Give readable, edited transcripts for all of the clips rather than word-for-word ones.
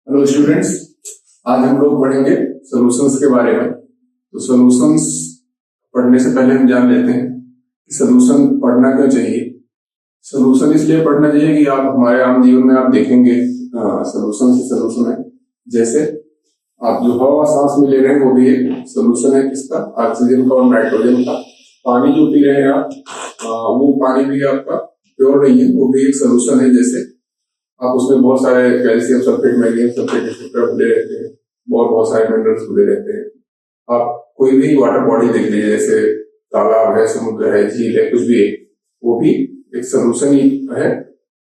Hello students, आज हम लोग पढ़ेंगे सॉल्यूशंस के बारे में। तो सॉल्यूशंस पढ़ने से पहले हम जान लेते हैं कि सॉल्यूशन पढ़ना क्यों चाहिए। सॉल्यूशन इसलिए पढ़ना चाहिए कि आप हमारे आम जीवन में आप देखेंगे सॉल्यूशन से सॉल्यूशन है। जैसे आप जो हवा सांस में ले रहे हैं वो भी एक सॉल्यूशन है, किसका? ऑक्सीजन का और नाइट्रोजन का। पानी जो पी रहे हैं आप, वो पानी भी आपका प्योर नहीं है, वो भी एक सॉल्यूशन है। जैसे आप उसमें बहुत सारे calcium sulphate, magnesium sulphate etcetera खुले रहते हैं, बहुत सारे मिनरल्स खुले रहते हैं। आप कोई भी वाटर बॉडी देख लीजिए, जैसे तालाब है, समुद्र है, झील है, कुछ भी है, वो भी एक सॉल्यूशन ही है,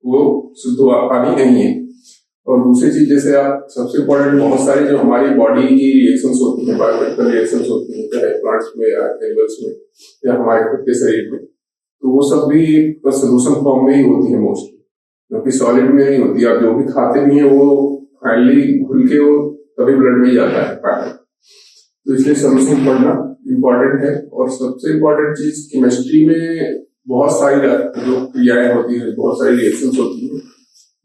वो शुद्ध पानी नहीं है। और दूसरी चीज, जैसे आप सबसे इम्पोर्टेंट, बहुत सारी जो हमारी बॉडी की रिएक्शंस होती है, बायोकेमिकल रिएक्शंस होती है, चाहे प्लांट्स में या एनिमल्स में या हमारे खुद के शरीर में, तो वो सब भी एक सॉल्यूशन फॉर्म में ही होती है मोस्टली, क्योंकि सॉलिड में नहीं होती। आप जो भी खाते भी हैं वो फाइनली घुल के वो तभी ब्लड में ही जाता है फाइनल। तो इसलिए सॉल्यूशन पढ़ना इम्पोर्टेंट है। और सबसे इम्पोर्टेंट चीज, केमिस्ट्री में बहुत सारी जो क्रियाएं होती हैं, बहुत सारी रिएक्शंस होती हैं,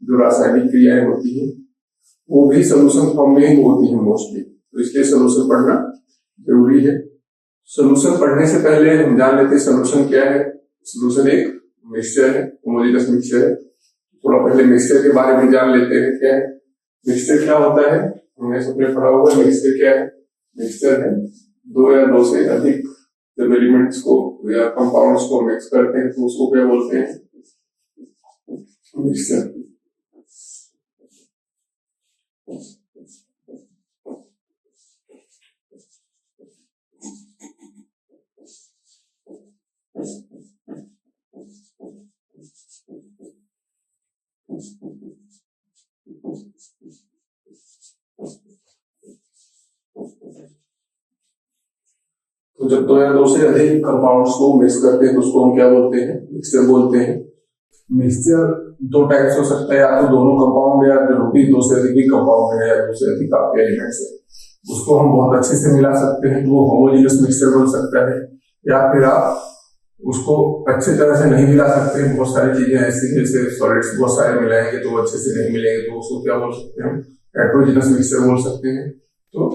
जो रासायनिक क्रियाएं होती हैं, वो भी सॉल्यूशन फॉर्म में ही होती है मोस्टली। तो इसलिए सॉल्यूशन पढ़ना जरूरी है। सॉल्यूशन पढ़ने से पहले हम जान लेते हैं सॉल्यूशन क्या है। सॉल्यूशन एक मिक्सचर है, होमोजेनस मिक्सचर है। थोड़ा पहले मिक्सचर के बारे में जान लेते हैं। क्या है मिक्सचर, क्या होता है? हमने सबने पढ़ा होगा मिक्सचर क्या है। मिक्सचर है दो या दो से अधिक जब एलिमेंट्स को या कंपाउंड्स को मिक्स करते हैं तो उसको क्या बोलते हैं? मिक्सचर। तो जब दो या दो से अधिक कंपाउंड्स को मिक्स करते हैं तो उसको हम क्या बोलते हैं? मिक्सचर बोलते हैं। मिक्सचर दो टाइप्स हो सकता है, या तो दोनों कंपाउंड या जो भी दो से अधिक कंपाउंड है या दो से अधिक आपके एलिमेंट्स है, उसको हम बहुत अच्छे से मिला सकते हैं तो वो होमोजेनियस मिक्सचर बन सकता है। या फिर आप उसको अच्छे तरह से नहीं मिला सकते हैं, बहुत सारी चीजें ऐसी जैसे सॉलिड्स बहुत सारे मिलाएंगे तो अच्छे से नहीं मिलेंगे, तो उसको क्या बोल सकते हैं? हेटेरोजेनस मिक्सचर बोल सकते हैं। तो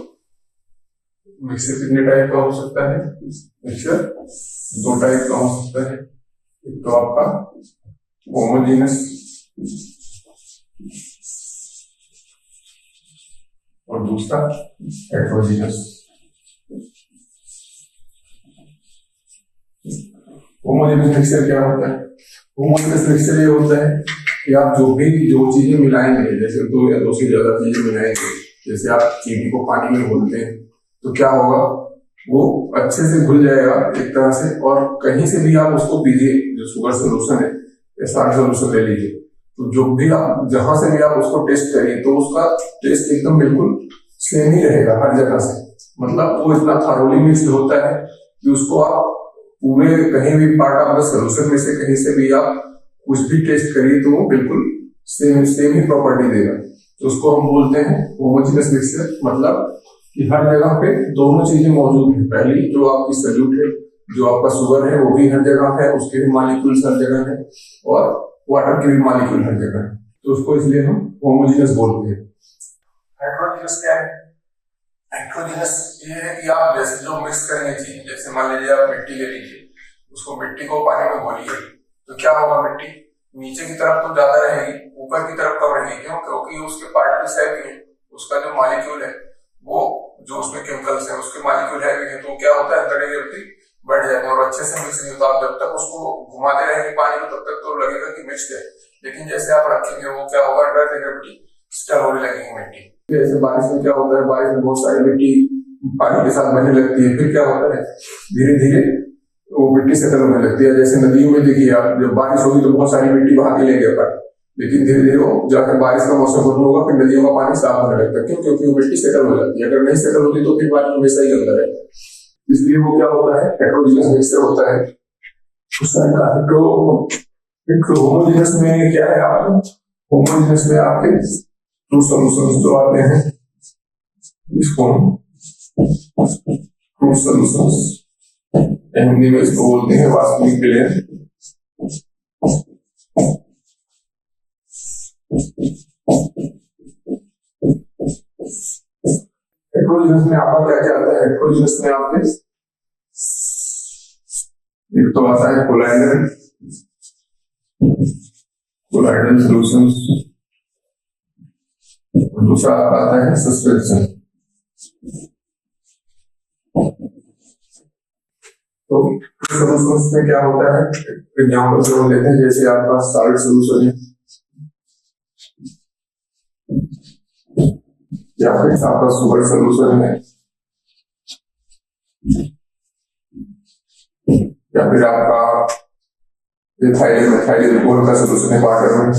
मिक्सचर कितने टाइप का हो सकता है? मिक्सचर दो टाइप का हो सकता है। एक तो आपका होमोजेनस और दूसरा हेटेरोजेनस। होमोजेनस मिक्सचर क्या होता है? होमोजेनस मिक्सचर ये होता है कि आप जो चीजें मिलाएंगे, जैसे दो या दो से ज्यादा चीजें मिलाएंगे, जैसे आप चीनी को पानी में घोलते हैं तो क्या होगा? वो अच्छे से घुल जाएगा एक तरह से, और कहीं से भी आप उसको पीजिए, जो शुगर सोल्यूशन है या साल्ट सोल्यूशन ले लीजिए, तो जो भी आप जहां से भी आप उसको टेस्ट करिए तो उसका टेस्ट एकदम बिल्कुल सेम ही रहेगा हर जगह से। मतलब वो इतना थारोली मिक्स्ड होता है कि उसको आप पूरे कहीं भी पार्ट ऑफ द सोल्यूशन में से कहीं से भी आप कुछ भी टेस्ट करिए तो वो बिल्कुल सेम ही प्रॉपर्टी देगा। तो उसको हम बोलते हैं होमोजेनस मिक्सचर। मतलब कि हर जगह पे दोनों चीजें मौजूद है। पहली जो आपकी सॉल्यूट है, जो आपका शुगर है, वो भी हर जगह है, उसके भी मॉलिक्यूल्स हर जगह है, और वाटर के भी मॉलिक्यूल हर जगह है। तो उसको इसलिए हम होमोजेनस बोलते हैं। हेटेरोजेनस क्या है? हेटेरोजेनस ये है कि आप जैसे जो मिक्स करेंगे चीज, जैसे मान लीजिए आप मिट्टी ले लीजिए, उसको मिट्टी को पानी में घोलिए तो क्या होगा? मिट्टी नीचे की तरफ तो ज्यादा रहेगी, ऊपर की तरफ कम रहेगी। क्यों? क्योंकि उसके पार्टिकल्स हैवी है, उसका जो मॉलिक्यूल है, वो जो उसमें केमिकल्स है उसके मॉलिक्यूल हैवी है, तो क्या होता है? ग्रेविटी बढ़ जाती है और अच्छे से मिक्स नहीं होता। आप जब तक उसको घुमाते रहेंगे पानी में तब तक तो लगेगा कि मिक्स्ड है, लेकिन जैसे आप रखेंगे वो क्या होगा? अंडर ग्रेविटी स्टर होने लगेगी मिट्टी। जैसे बारिश में क्या होता है? बारिश में बहुत सारी मिट्टी पानी के साथ बहने लगती है, फिर क्या होता है? धीरे धीरे वो मिट्टी सेटल होने लगती है। जैसे नदियों में देखिए आप, जब बारिश होगी तो बहुत सारी मिट्टी बहा के ले गया पानी, लेकिन धीरे धीरे वो जाकर बारिश का मौसम खत्म होगा, फिर नदियों का पानी साफ होने लगता है। क्यों? क्योंकि वो मिट्टी सेटल हो जाती है। अगर नहीं सेटल होती तो फिर पानी हमेशा ही गंदा रहेगा। इसलिए वो क्या होता है? हेटेरोजेनस मिक्सचर होता है। होमोजेनस में क्या है? आप होमोजेनस में आपके टू सॉल्यूशंस जो आते हैं, इसको टू सॉल्यूशंस हिंदी में इसको बोलते हैं वास्तविक विलयन। हेट्रोजीनस में आपका क्या क्या आता है? हेट्रोजीनस में आपके एक तो आता है कोलाइडल सॉल्यूशंस, दूसरा आता है सस्पेंशन। तो सॉल्यूशंस में क्या होता है? एग्जांपल से हम लेते हैं, जैसे आपका सॉलिड सॉल्यूशन है या फिर आपका सुगर सॉल्यूशन है या फिर आपका इथाइल मिथाइल एल्कोहल का सॉल्यूशन है वाटर में।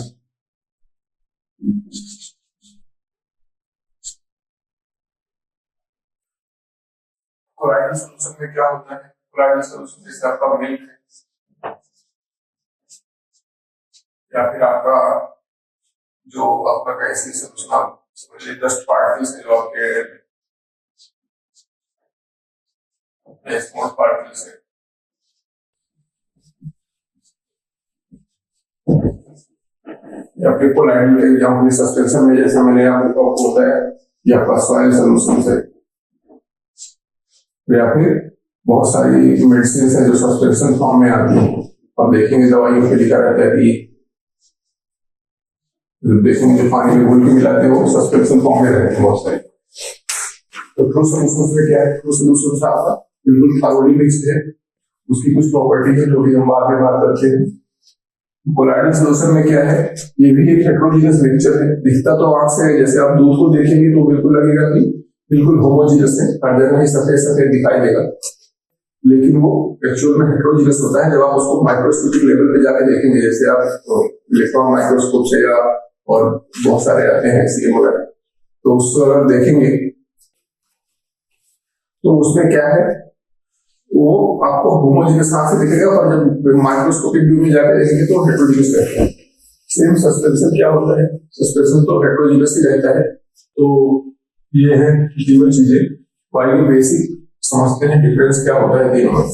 कोलाइडल सॉल्यूशन में क्या होता है? कोलाइडल सॉल्यूशन जैसे आपका मिल्क है या फिर आपका जो आपका गैसीय सॉल्यूशन आप समझिए डस्ट पार्टिकल्स है जो आपके स्मॉल पार्टिकल्स है। या फिर कोलाइडल एग्जांपल सस्पेंशन में जैसे मैंने आपको होता है या आपका सॉइल सॉल्यूशन है या फिर बहुत सारी मेडिसिन है जो सस्पेंशन फॉर्म में आती है। अब देखेंगे दवाइयों पे लिखा रहता है कि देखेंगे जो पानी में घुल के मिलाते हैं वो सस्पेंशन फॉर्म में रहते हैं बहुत सारे। तो ट्रू सॉल्यूशंस में क्या है? ट्रू सॉल्यूशंस आपका बिल्कुल थारोली मिक्स्ड है, उसकी कुछ प्रॉपर्टी है जो भी हम बाद में बात करते हैं। कोलाइडल सॉल्यूशन में क्या है? ये भी एक हेट्रोजीनियस मिक्सचर है। दिखता तो आंख से जैसे आप दूध को देखेंगे तो बिल्कुल लगेगा कि बिल्कुल होमोजीनियस है, हर जगह ही सफेद सफेद दिखाई देगा, लेकिन वो एक्चुअल में हेट्रोजीनियस होता है। जब आप उसको माइक्रोस्कोपिक लेवल पे जाके देखेंगे, जैसे आप इलेक्ट्रॉन माइक्रोस्कोप से या और बहुत सारे आते हैं सीएम वगैरह, तो उसको अगर देखेंगे तो उसमें क्या है, वो आपको होमोजीनियस आंख से दिखेगा, और जब माइक्रोस्कोपिक व्यू में जाके देखेंगे तो हेट्रोजीनियस रहता है। सेम सस्पेंशन क्या होता है? सस्पेंशन तो हेट्रोजीनियस ही रहता है। तो ये है तीनों चीजें। बाकी बेसिक समझते हैं डिफरेंस क्या होता है तीनों में।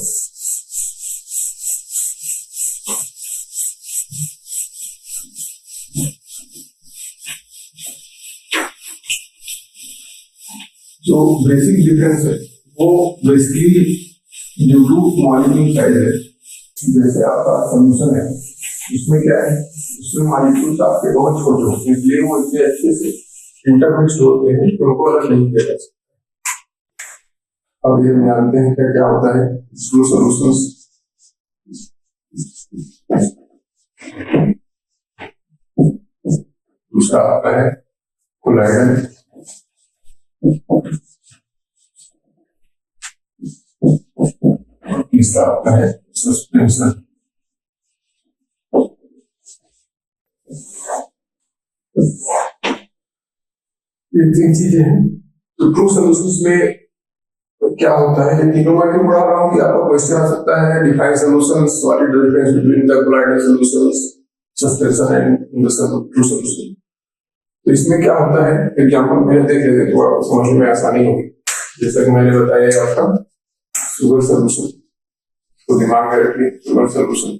जो बेसिक डिफरेंस है वो basically due two molecule size है। जैसे आपका सॉल्यूशन है, उसमें क्या है, उसमें मॉलिक्यूल्स आपके बहुत छोटे होते हैं, इसलिए वो इतने अच्छे से इंटरमिक्स्ड होते हैं कि उनको अलग नहीं किया जा सकता। अब ये जानते हैं क्या क्या होता है स्लो सॉल्यूशंस। दूसरा आता है कोलाइडल, तीसरा आता है सस्पेंशन। ये तीन चीजें हैं। तो ट्रू सॉल्यूशंस में क्या होता है, तीनों में पढ़ा रहा हूँ कि आपका क्वेश्चन आ सकता है define solutions, what is the difference between the colloidal solutions, suspension and true solution. तो इसमें क्या होता है, एग्जांपल में देख लेते तो आपको समझने में आसानी होगी। जैसा कि मैंने बताया आपका शुगर सॉल्यूशन, तो दिमाग में रखिए शुगर सॉल्यूशन,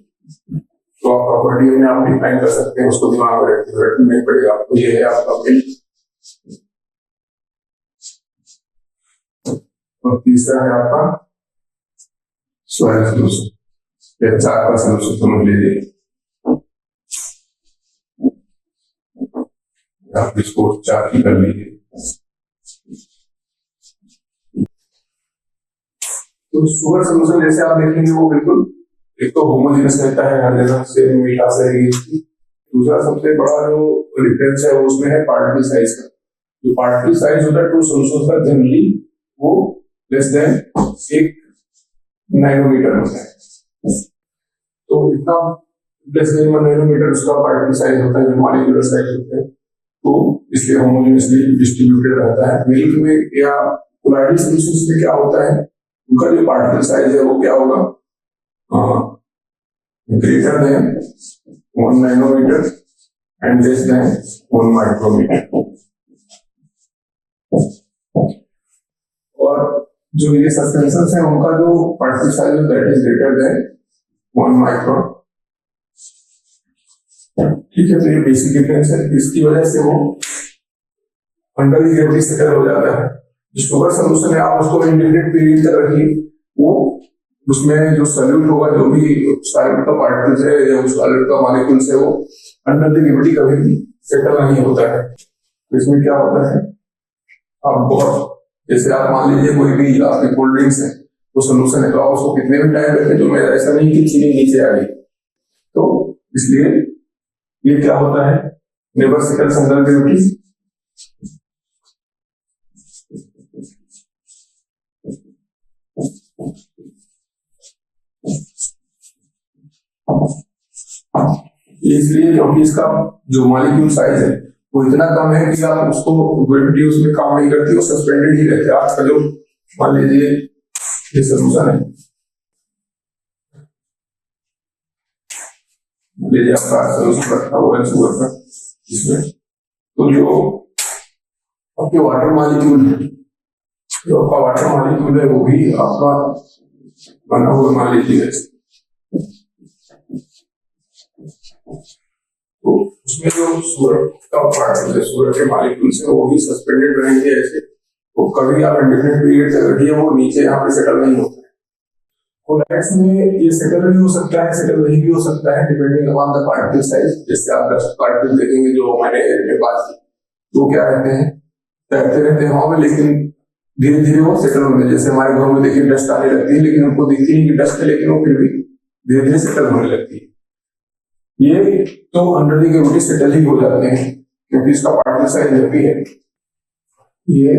तो आप प्रॉपर्टी में आप डिफाइन कर सकते हैं, उसको दिमाग में रखने नहीं पड़ेगा आपको। ये है आपका मिल्क, और तीसरा है आपका सॉइल सॉल्यूशन, या चार का सॉल्यूशन समझ लीजिए। आप इसको चार की कर लीजिए। तो शुगर सॉल्यूशन जैसे आप देखेंगे वो बिल्कुल एक तो होमोजेनस रहता है, हर जगह से मीठा से। दूसरा सबसे बड़ा जो डिफरेंस है वो उसमें है पार्टिकल साइज का। जो पार्टिकल साइज होता है ट्रू सॉल्यूशन का, जनरली वो लेस देन 1 नैनोमीटर होता है। तो इतना लेस देन 1 नैनोमीटर उसका पार्टिकल साइज होता है, जो मॉलिक्यूलर साइज होता है, तो इसलिए होमोजेनियसली डिस्ट्रीब्यूटेड रहता है। मिल्क में या कोलाइडल सॉल्यूशंस में क्या होता है, उनका जो पार्टिकल साइज है वो क्या होगा, greater than 1 nanometer and less than 1 micrometer. और जो ये सस्पेंशन है उनका जो पार्टिकल साइज है that is greater than 1 micron. ठीक है, तो ये बेसिक डिफरेंस है। इसकी वजह से वो अंडर द ग्रेविटी सेटल हो जाता है। जो शुगर सोल्यूशन है आप उसको इंडिफिनिट पीरियड तक रखिए, वो उसमें जो सॉल्यूट होगा, जो भी सॉल्यूट का पार्टिकल्स है या उस सॉल्यूट का मॉलिक्यूल्स है, वो अंडर द ग्रेविटी कभी भी सेटल नहीं होता है। तो इसमें क्या होता है, आप बहुत, जैसे आप मान लीजिए कोई भी आपकी कोल्ड ड्रिंक्स है, वो सोल्यूशन है, तो आप उसको कितने भी टाइम रखें तो मेरा ऐसा नहीं कि चीनी नीचे आ गई। तो इसलिए ये क्या होता है, नेवर सेटल्स अंडर ग्रेविटी। इसलिए क्योंकि इसका जो मॉलिक्यूल साइज है वो इतना कम है कि आप उसको ग्रेविटी उसमें काम नहीं करती, वो सस्पेंडेड ही रहते हैं। आपका जो मान लीजिए ये सोल्यूशन है, लीजिए आपका सोल्यूशन रखा हुआ है शुगर का इसमें, तो जो आपके वाटर मॉलिक्यूल है, जो आपका वाटर मॉलिक्यूल है वो भी आपका बना हुआ मान लीजिए, तो उसमें जो शुगर का पार्टिकल है, शुगर के मॉलिक्यूल्स है, वो भी सस्पेंडेड रहेंगे ऐसे। तो कभी आप इंडिफिनिट पीरियड तक रखिए, वो नीचे यहाँ पे सेटल नहीं होता है। कोलैप्स में ये सेटल भी हो सकता है, सेटल नहीं भी हो सकता है, depending upon the particle size. जैसे आप डस्ट पार्टिकल देखेंगे जो मैंने एयर बात की, तो क्या रहते हैं, तैरते रहते हैं हवा में, लेकिन धीरे धीरे वो सेटल होंगे। जैसे हमारे घरों में देखिए डस्ट आने लगती है, लेकिन उनको दिखती नहीं कि डस्ट है, लेकिन वो फिर भी धीरे धीरे सेटल होने लगती है। ये तो अंडर द ग्रेविटी सेटल ही हो जाते हैं, क्योंकि इसका पार्टिकल साइज हैवी है। ये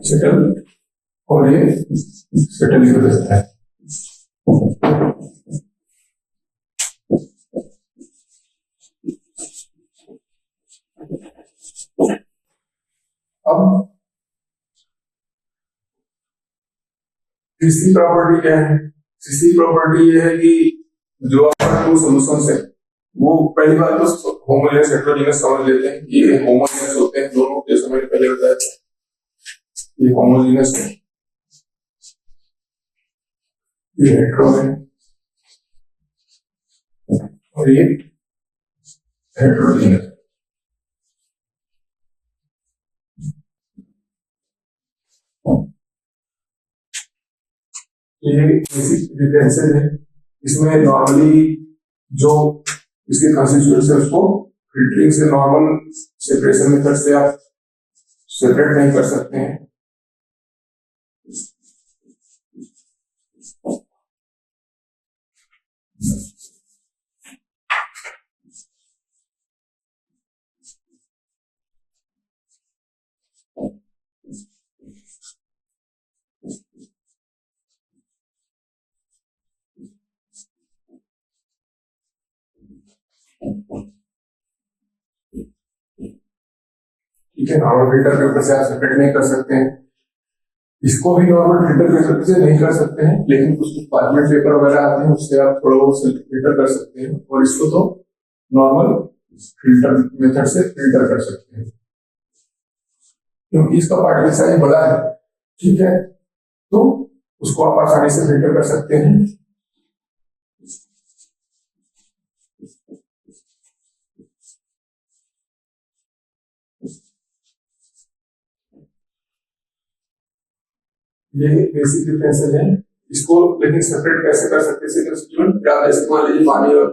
सेटल, और ये सेटल ही हो जाता है। अब तीसरी प्रॉपर्टी क्या है, तीसरी प्रॉपर्टी ये है कि जो आपका टू सॉल्यूशंस है वो पहली बात तो होमोजेनस हेटेरोजेनस समझ लेते हैं। ये होमोजेनस होते हैं दोनों, जैसे मैंने पहले बताया था, ये होमोजेनस है, ये हेटेरो है, और ये हेटेरोजेनस। ये बेसिक डिफरेंसेस है। इसमें नॉर्मली जो इसके कंस्टिट्यूएंट्स है उसको फिल्टरिंग से, नॉर्मल सेपरेशन मेथड से आप सेपरेट नहीं कर सकते हैं। ठीक है, नॉर्मल फिल्टर पेपर से आप सेपरेट नहीं कर सकते हैं, इसको भी नॉर्मल फिल्टर पेपर से नहीं कर सकते हैं, लेकिन कुछ पार्चमेंट पेपर वगैरह आते हैं उससे आप थोड़ा बहुत फिल्टर कर सकते हैं, और इसको तो नॉर्मल फिल्टर मेथड से फिल्टर कर सकते हैं, क्योंकि इसका पार्टिकल साइज बड़ा है। ठीक है, तो उसको आप आसानी से फिल्टर कर सकते हैं। ये बेसिक डिफरेंसेस हैं। इसको लेकिन सेपरेट कैसे कर सकते हैं कंस्टिट्यूएंट, आप जैसे मान लीजिए पानी और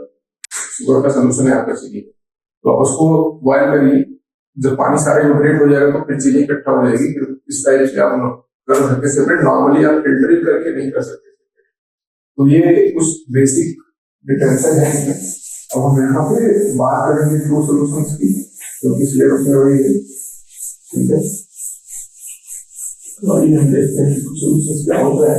शुगर का सोल्यूशन है आपका चीनी, तो आप उसको बॉयल करिए, जब पानी सारा इवेपोरेट हो जाएगा तो फिर चीनी इकट्ठा हो जाएगी, फिर इस टाइप से आप कर सकते हैं सेपरेट। नॉर्मली आप फिल्टरिंग करके नहीं कर सकते। तो ये कुछ बेसिक डिफरेंसेस हैं इसमें। अब हम यहाँ पे बात करेंगे टू सॉल्यूशंस की, क्योंकि सिलेबस में वही है। ठीक है, तो आइए हम देखते हैं टू सॉल्यूशंस क्या होता है।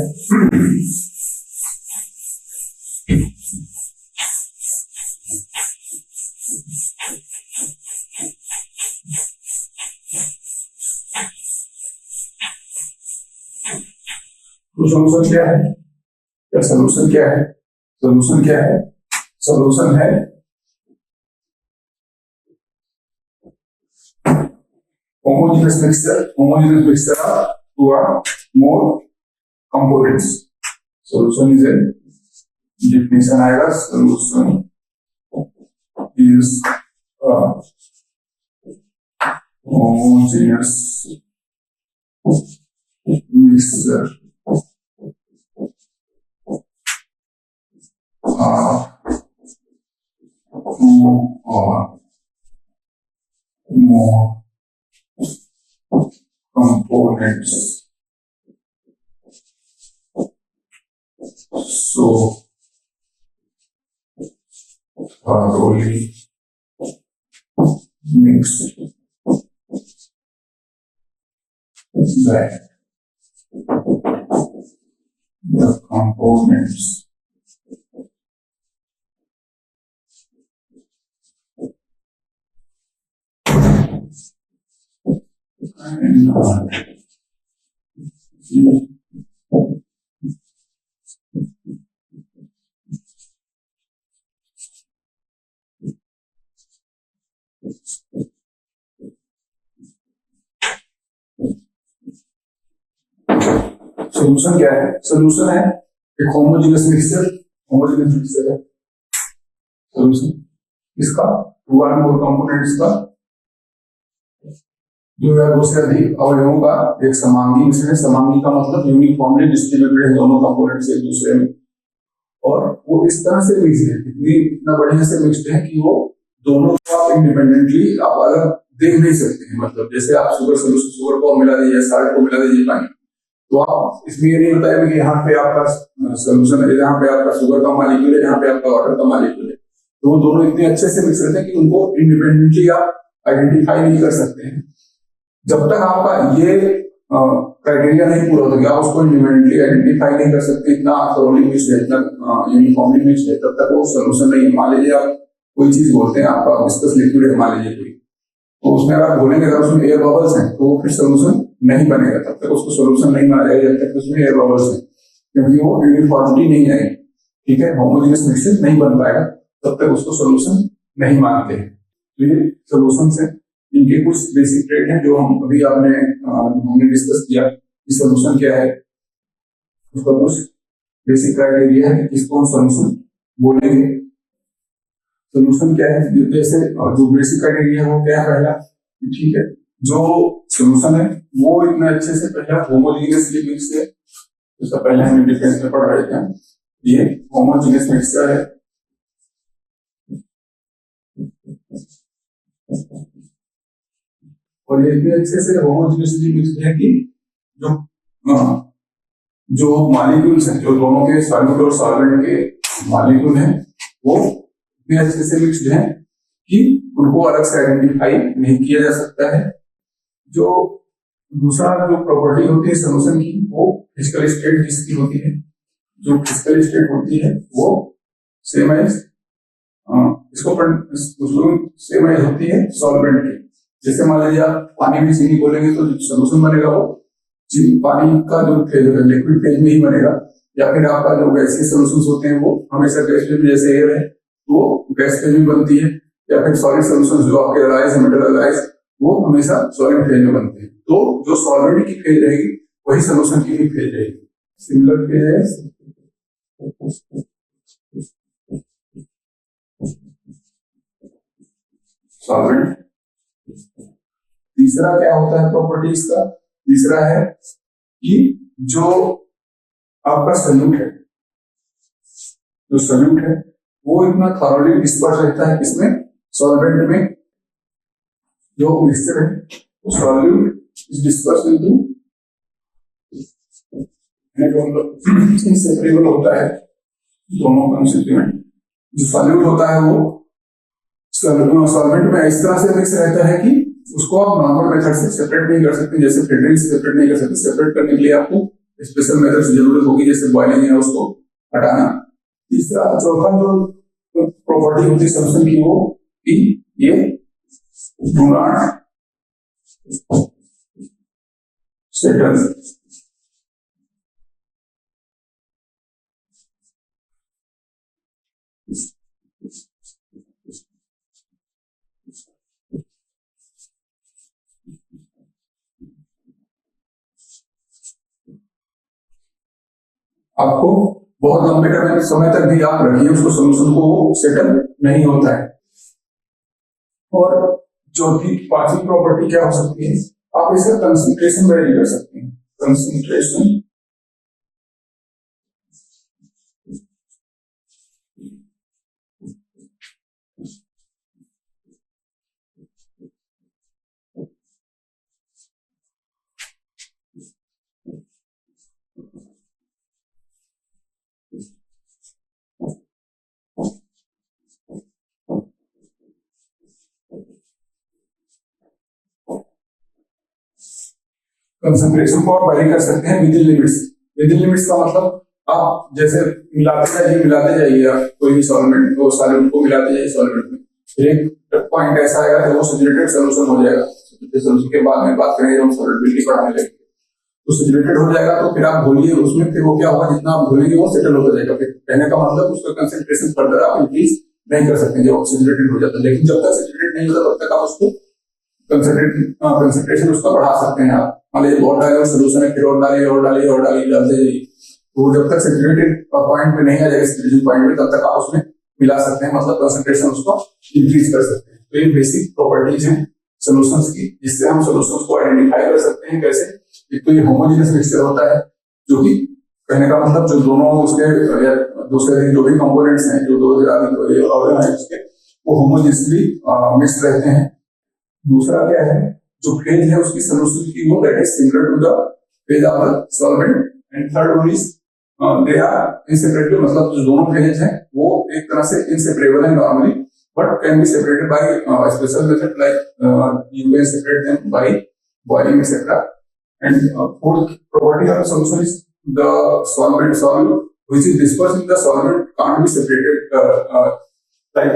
तो सॉल्यूशन क्या है, या सॉल्यूशन क्या है, सॉल्यूशन क्या है, सॉल्यूशन है homogeneous mixture of two or more components. Solution is a definition आएगा solution is homogeneous mixture of two or more components so thoroughly mixed that the components cannot be solution क्या है? Solution है एक homogeneous mixture. Homogeneous mixture है solution इसका to or more components का जो है दो से अधिक अवयवों का एक समांगी मिश्रण है। समांगी का मतलब यूनिफॉर्मली डिस्ट्रीब्यूटेड है दोनों कंपोनेंट्स एक दूसरे में, और वो इस तरह से मिक्स है, इतना बढ़िया से मिक्स्ड है कि वो दोनों को आप इंडिपेंडेंटली आप अलग देख नहीं सकते हैं। मतलब जैसे आप शुगर सोल्यूशन, शुगर को मिला दीजिए, साल्ट को मिला दीजिए पानी, तो आप इसमें ये नहीं बताया कि यहाँ पे आपका सोल्यूशन है, यहाँ पे आपका शुगर का मॉलिक्यूल है, यहाँ पे आपका वाटर का मॉलिक्यूल है। तो वो दोनों इतने अच्छे से मिक्स रहते हैं कि उनको इंडिपेंडेंटली आप आइडेंटिफाई नहीं कर सकते हैं। जब तक आपका ये क्राइटेरिया नहीं पूरा होगा, आप उसको इंडिपेंडेंटली आइडेंटिफाई नहीं कर सकते, इतना थोरोली मिक्स्ड है, इतना यूनिफॉर्मली मिक्स्ड है, तब तक वो सोल्यूशन नहीं है। मान लीजिए आप कोई चीज बोलते हैं, आपका विस्कस लिक्विड है मान लीजिए कोई, तो उसमें अगर बोलेंगे अगर उसमें एयर बबल्स हैं तो वो फिर सोल्यूशन नहीं बनेगा, तब तक उसको सोल्यूशन नहीं माना जाएगा जब तक उसमें एयर बबल्स है, क्योंकि वो यूनिफॉर्मिटी नहीं आएगी। ठीक है, होमोजेनियस मिक्सचर नहीं बन पाएगा, तब तक उसको सोल्यूशन नहीं मानते हैं। तो ये सोल्यूशन है, इनके कुछ बेसिक ट्रेड हैं जो हम अभी हमने डिस्कस किया कि सोल्यूशन क्या है, उसका कुछ बेसिक क्राइटेरिया है, इसको हम सोल्यूशन बोलेंगे। सोल्यूशन क्या है, जैसे जो बेसिक क्राइटेरिया है वो क्या है, पहला ठीक है जो सोल्यूशन है वो इतना अच्छे से पहला होमोजेनियसली मिक्स है, उसका पहले हमने डिफरेंस में पढ़ रहे थे, ये होमोजेनियस मिक्सचर है। और ये इतने अच्छे से होमोजेनियसली मिक्स्ड है कि जो जो मॉलिक्यूल्स हैं, जो दोनों के सॉल्यूट और सॉल्वेंट के मॉलिक्यूल हैं, वो इतने अच्छे से मिक्स्ड हैं कि उनको अलग से आइडेंटिफाई नहीं किया जा सकता है। जो दूसरा जो प्रॉपर्टी होती है सोल्यूशन की, वो फिजिकल स्टेट जिसकी होती है, जो फिजिकल स्टेट होती है वो सेम एज उसको सेम एज होती है सॉल्वेंट की। जैसे मान लीजिए आप पानी में चीनी बोलेंगे तो सोल्यूशन बनेगा वो पानी का जो लिक्विड फेज में ही बनेगा, या फिर आपका जो गैसीय सोल्यूशंस होते हैं वो हमेशा गैस फेज में, जैसे एयर है वो गैस फेज में बनती है, या फिर सॉलिड सोल्यूशंस जो आपके एलाइज मेटल एलाइज वो हमेशा सॉलिड फेज में बनते हैं। तो जो सॉल्वेंट की फेज रहेगी वही सोल्यूशन की भी फेज रहेगी, सिमिलर फेज है सॉल्वेंट। तीसरा क्या होता है प्रॉपर्टीज का, तीसरा है कि जो आपका सॉल्यूट है, जो सॉल्यूट है वो इतना थॉरोली डिस्पर्स रहता है किसमें, सॉल्वेंट में। जो मिक्सचर है वो solute is disperse into inseparable होता है दोनों कंस्टिट्यूएंट। जो सॉल्यूट होता है वो सॉल्वेंट में इस तरह से मिक्स रहता है कि उसको आप नॉर्मल मेथड से सेपरेट नहीं कर सकते, जैसे फिल्टरिंग से सेपरेट नहीं कर सकते। सेपरेट करने के लिए आपको स्पेशल मेथड की जरूरत होगी, जैसे बॉइलिंग है उसको हटाना। तीसरा चौथा जो प्रॉपर्टी होती है सॉल्यूशन की वो कि ये डू नॉट सेटल आपको बहुत लंबे समय तक भी आप रखिए उसको, सोल्यूशन को सेटल नहीं होता है। और चौथी पांचवी प्रॉपर्टी क्या हो सकती है, आप इसका कंसंट्रेशन वेरी कर सकते हैं। कंसंट्रेशन कंसंट्रेशन को आप वेरी कर सकते हैं with in limits. With in limits का मतलब आप जैसे मिलाते जाइए आप कोई भी सॉल्वेंट को, सॉल्वेंट को मिलाते जाइए सॉल्वेंट में, फिर एक पॉइंट ऐसा आएगा कि वो सैचुरेटेड सॉल्यूशन हो जाएगा। सॉल्यूशन के बाद में बात करें, हम सॉल्युबिलिटी बढ़ाने लगे तो सैचुरेटेड हो जाएगा, तो फिर आप घोलिए उसमें, फिर वो क्या होगा, जितना आप घोलेंगे वो सेटल होता जाएगा। फिर कहने का मतलब उसका कंसंट्रेशन फर्दर आप इंक्रीज नहीं कर सकते जब सैचुरेटेड हो जाता है। लेकिन जब तक सैचुरेटेड नहीं होता तब तक आप उसको कंसंट्रेशन उसका बढ़ा सकते हैं। आप मान लीजिए बहुत डाले सोल्यूशन है, फिर और डालिए डालते जाइए, तो जब तक सैचुरेटेड पॉइंट में नहीं आ जाएगा, सैचुरेशन पॉइंट में, तब तक आप उसमें मिला सकते हैं, मतलब कंसंट्रेशन उसको इंक्रीज कर सकते हैं। तो ये बेसिक प्रॉपर्टीज हैं सॉल्यूशंस की, जिससे हम सॉल्यूशंस को आइडेंटिफाई कर सकते हैं। कैसे? एक तो ये होमोजेनियस मिक्सचर होता है, जो कि कहने का मतलब जो दोनों उसके दूसरे जो भी कंपोनेंट्स हैं, जो दो ऑर्गन है उसके, वो होमोजेनियसली मिक्स रहते हैं। दूसरा क्या है, जो फेज है उसकी सॉल्यूशन की, वो that is similar to the phase of the solvent. And third one is they are inseparable, मतलब जो दोनों फेज हैं वो एक तरह से इनसेपरेबल है normally, but can be separated by special method like you can separate them by boiling etc. And fourth property of the solution is the solvent solute which is dispersed in the solvent can't be separated like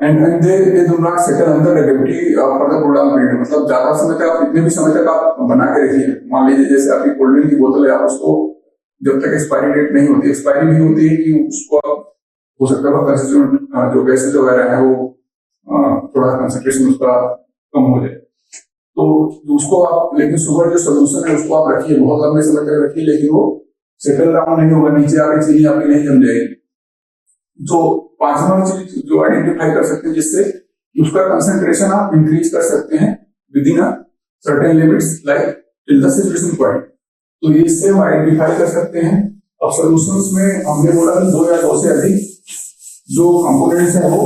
and they do not settle under the gravity for the prolonged period। मतलब ज्यादा समय तक आप कितने भी समय तक आप बना के रखिए, मान लीजिए जैसे आपकी कोल्ड ड्रिंक की बोतल है, आप उसको जब तक एक्सपायरी डेट नहीं होती, एक्सपायरी नहीं होती है कि उसको आप हो सकता है जो गैसेज वगैरह है वो थोड़ा कंसंट्रेशन उसका कम हो जाए, तो उसको आप, लेकिन शुगर जो सोल्यूशन है उसको आप रखिए, बहुत लंबे समय तक रखिए, लेकिन वो सेटल डाउन नहीं होगा, नीचे आके चीनी आपकी नहीं जम जाएगी। तो पांचवा चीज जो आइडेंटिफाई कर सकते हैं जिससे उसका कंसंट्रेशन आप इंक्रीज कर सकते हैं with in a certain limits like till the saturation point. तो ये इससे हम आइडेंटिफाई कर सकते हैं। अब सॉल्यूशंस में हमने बोला कि दो या दो से अधिक जो कंपोनेंट्स हैं वो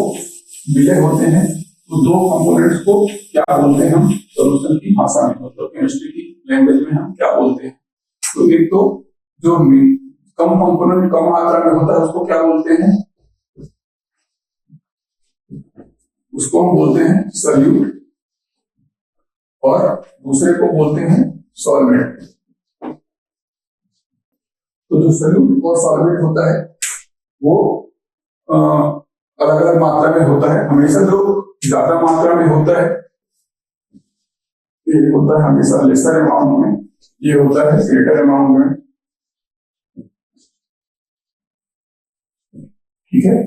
मिले होते हैं, तो दो कंपोनेंट्स को क्या बोलते हैं हम सॉल्यूशन की भाषा में, मतलब केमिस्ट्री की लैंग्वेज में हम क्या बोलते हैं। तो एक तो जो कम कंपोनेंट कम मात्रा में होता है उसको क्या बोलते हैं, उसको हम बोलते हैं सॉल्यूट, और दूसरे को बोलते हैं सॉल्वेंट। तो जो सॉल्यूट और सॉल्वेंट होता है वो अलग अलग मात्रा में होता है। हमेशा जो ज्यादा मात्रा में होता है ये होता है हमेशा लेसर अमाउंट में, ये होता है ग्रेटर अमाउंट में, ठीक है।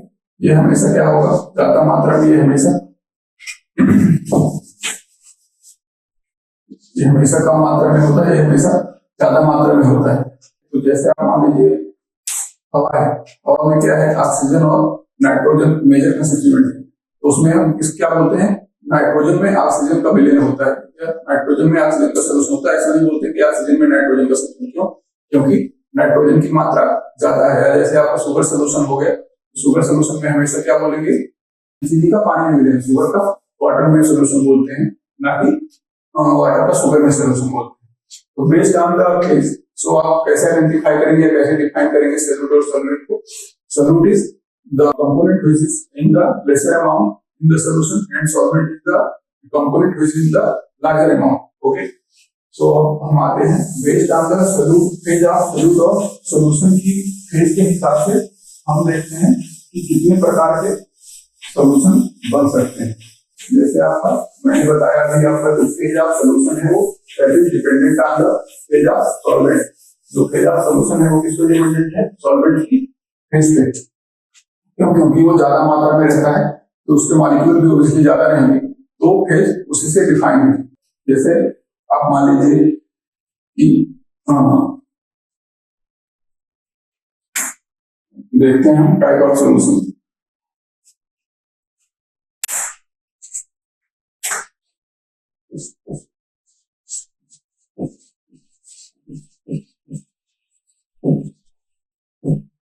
ये हमेशा क्या होगा, ज्यादा मात्रा में, ये हमेशा कम मात्रा में होता है, ये हमेशा ज्यादा मात्रा में होता है। तो जैसे आप मान लीजिए हवा है, हवा में क्या है, ऑक्सीजन और नाइट्रोजन मेजर कंस्टिट्यूएंट है, तो उसमें हम इस क्या बोलते हैं, नाइट्रोजन में ऑक्सीजन का विलयन होता है, नाइट्रोजन में ऑक्सीजन का सॉल्यूशन होता है। ऐसा नहीं बोलते कि ऑक्सीजन में नाइट्रोजन का सॉल्यूशन, क्यों? क्योंकि नाइट्रोजन की मात्रा ज्यादा है। जैसे आपका शुगर सोल्यूशन हो गया, शुगर सोल्यूशन में हमेशा क्या बोलेंगे, चीनी का पानी में मिले, शुगर का वाटर में सोल्यूशन बोलते हैं, ना कि वाटर का शुगर में सोल्यूशन बोलते हैं। तो बेस्ड ऑन द केस, सो आप कैसे आइडेंटिफाई करेंगे, कैसे डिफाइन करेंगे सॉल्यूट और सॉल्वेंट को। Solute is the component which is in the lesser amount in the solution and solvent is the component which is the larger amount. Okay, so हम आते हैं based on the solute phase of solute और solution की phase के हिसाब से हम देखते हैं कि कितने प्रकार के solution बन सकते हैं। जैसे आपका मैंने बताया कि आपका जो phase of solution है वो that is dependent on the phase of solvent। जो phase of solution है वो किस पे डिपेंडेंट है, solvent की phase पे, क्योंकि वो ज्यादा मात्रा में रहता है तो उसके मॉलिक्यूल भी ऑब्वियसली ज्यादा रहेंगे, तो फेज उसी से डिफाइन है। जैसे आप मान लीजिए कि देखते हैं हम type of solution.